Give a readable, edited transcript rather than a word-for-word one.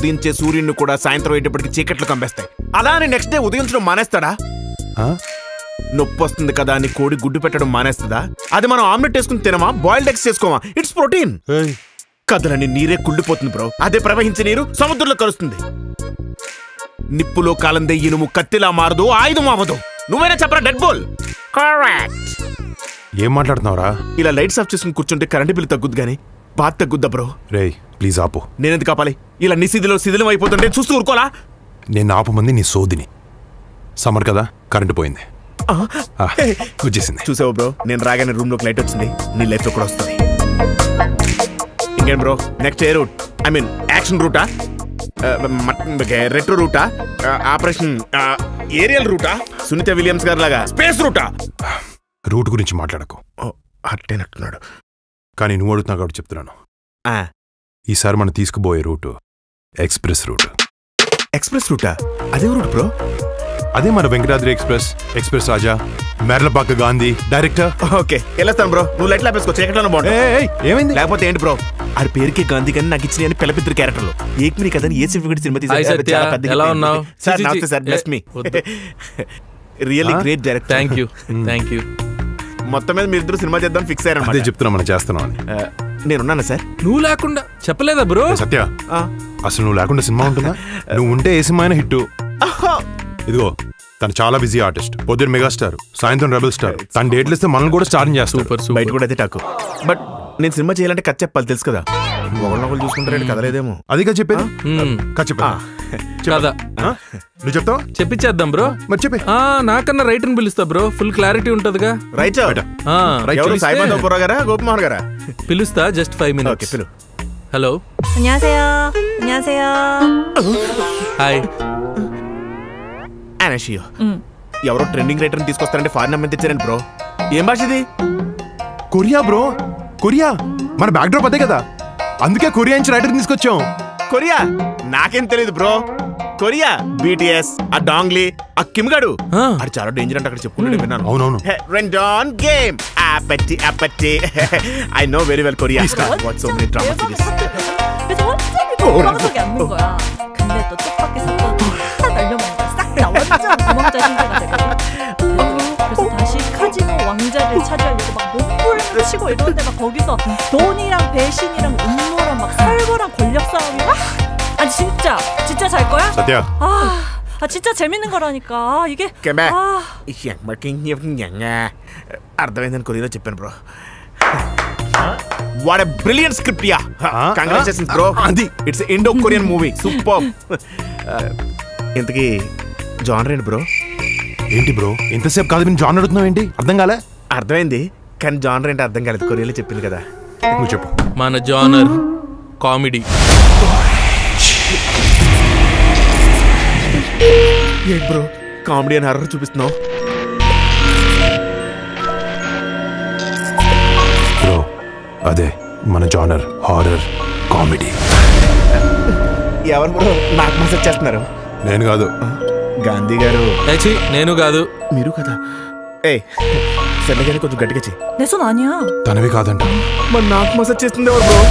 ఉదయించే సూర్యుడిని కూడా సాయంత్రం అయ్యేటప్పటికి చీకట్లు కంపేస్తాయి. అలానే నెక్స్ట్ డే ఉదయించడం మానేస్తాడా? నొప్పి వస్తుంది కదా అని కోడి గుడ్డు పెట్టడం మానేస్తుందా? అది మనం ఆమ్లెట్ వేసుకుని తినమా, బాయిల్డ్ ఎగ్స్ చేసుకోమా? It's protein. కదలని నీరే కుళ్ళిపోతుంది బ్రో. అదే ప్రవహించే నీరు సముద్రంలో కలుస్తుంది. నిప్పులో కాలందే ఇనుము కత్తిలా మారదు, ఆయుధం అవ్వదు. నువ్వైనా చెప్పరా డెడ్ బోల్? కరెక్ట్. ఏం మాట్లాడుతున్నావురా? ఇలా లైట్స్ ఆఫ్ చేసుకుని కూర్చుంటే కరెంటు బిల్లు తగ్గుద్ది కానీ బాధ తగ్గుద్దా బ్రో? రే ప్లీజ్ ఆపు. నేనెందుకు కాపాలి? ఇలా నిశిదిలో శిథిలం అయిపోతుంటే చూస్తూ ఊరుకోలా? నేను ఆపమంది నీ సోదిని. సమ్మర్ కదా, కరెంటు పోయింది, వచ్చేసింది. చూసావు బ్రో, నేను రాగానే రూమ్ లోకి లైట్ వచ్చింది. నీ లైఫ్ లో కూడా వస్తుంది. ఇంకేం బ్రో, నెక్స్ట్ ఏ రూట్? ఐ మీన్ యాక్షన్ రూటా, రెట్రో రూటా, ఆపరేషన్ ఏరియల్ రూటా, సునీత విలియమ్స్ గారి లాగా స్పేస్ రూటా? రూట్ గురించి మాట్లాడకు. అట్టేనట్టున్నాడు. కానీ నువ్వు అడుగుతున్నా కాబట్టి చెప్తున్నాను. ఈసారి మనం తీసుకుపోయే రూటు ఎక్స్ప్రెస్ రూట్. ఎక్స్ప్రెస్ రూటా? అదే రూట్ బ్రో? అదే మన వెంకటాద్రి ఎక్స్ప్రెస్, ఎక్స్ప్రెస్ రాజా, మెర్లపాక గాంధీ డైరెక్టర్. ఓకే వెళ్ళొస్తాను బ్రో. నువ్వు లైట్ లాపేసుకో, చీకట్లోనే బాగుంటుంది. ఏమైంది? లేకపోతే ఏంటి బ్రో, ఆడి పేరుకి గాంధీ కానీ నాకు ఇచ్చిన అని పిల్లపిద్దరు క్యారెక్టర్లు ఏక్మిని కదని ఏ సినిమా సినిమా తీసారు. సార్ నమస్తే sir, bless me. Really great director. Thank you. మొత్తం మీద మీరిద్దరు సినిమా చేద్దాం ఫిక్స్ అయ్యారు. అదే చెప్తున్నా, మనం చేస్తున్నాం అని. నేనున్నాను సార్. నువ్వు లేకుండా చెప్పలేదా బ్రో? సత్య, అసలు నువ్వు లేకుండా సినిమా ఉంటుందా? నువ్వు ఉంటే ఏ సినిమా అయినా హిట్. ఇదిగో తను చాలా బిజీ ఆర్టిస్ట్. పొద్దున్న మెగాస్టార్, సాయంత్రం రెబల్ స్టార్. తన డేట్లు ఇస్తే మనల్ని కూడా స్టార్ట్ చేస్తారు. బయట కూడా అదే టాకు. బట్ నేను సినిమా చేయాలంటే కథ చెప్పాలి, తెలుసు కదా. ఒకళ్ళు చూసుకుంటారంటే కదలేదేమో. అదిగా చెప్పేది. చెప్పా నువ్వు చెప్తావా? చెప్పిచ్చేద్దాం బ్రో. మరి చెప్పి. నాకన్నా రైటర్ని పిలుస్తా బ్రో, ఫుల్ క్లారిటీ ఉంటదిగా. రైటర్ గారా, గోపిమోహన్ గారా? పిలుస్తా, జస్ట్ 5 minutes. పిలు. హలో. హాయ్. ఎవరో ట్రెండింగ్ రైటర్ తీసుకొస్తారంటే ఫారిన్ అమ్మ తెచ్చారండి బ్రో. ఏం భాష ఇది? Korea bro, Korea. మన బ్యాక్ డ్రాప్ అదే కదా, అందుకే కొరియా నుంచి రైటర్ తీసుకొచ్చాం. కొరియా? నాకేం తెలియదు బ్రో. కొరియా BTS, ఆ డాంగ్లీ, ఆ కిమ్ గాడు, అది చాలా డేంజర్ అంటే అక్కడ చెప్పుకుంటే విన్నాను. అవునవును. రెండాన్ game 아빠티 아빠티. I know very well Korea. Watch so many drama series. 그래서 완전히 도망가게 않는 거야. 근데 또 뜻밖의 사건이 딱 날려먹는 거야. 싹 다 완전 도망자 신세가 되거든. 그래서 다시 카지노 왕자를 차지하려고 막 몸부림을 치고 이러는데 막 거기서 돈이랑 배신이랑 음모랑 막 살벌한 권력 싸움이 막. 아니 진짜 잘 거야? సత్య. 진짜 재밌는 거라니까. 이게 అర్థమైందని కొరియలో చెప్పాను bro. What a brilliant script. Yeah, congratulations bro. It's Indo Korean movie, super. ఇంతకీ జానర్ ఏంటి బ్రో? ఏంటి బ్రో ఇంతసేపు కాదు నేను జానర్ అడుగుతున్నావు ఏంటి? అర్థం కాలే? అర్థమైంది కానీ జానర్ ఏంటి అర్థం కాలేదు. కొరియలో చెప్పింది కదా. నువ్వు చెప్పు. మన జానర్ కామెడీ. ఏంటి బ్రో కామెడీ అని హర్రర్ చూపిస్తున్నావు? బ్రో అదే మన జానర్, హారర్ కామెడీ. ఎవరు బ్రో నాకు మెసేజ్ చేస్తున్నారు? నేను కాదు, గాంధీ గారు. నేను కాదు, మీరు కదా. ఏ సరిగానే కొంచెం గట్టిగా చెయ్యి. 내 손 아니야. తనవి కాదంట. మరి నాకు మెసేజ్ చేస్తుంది ఎవరు బ్రో?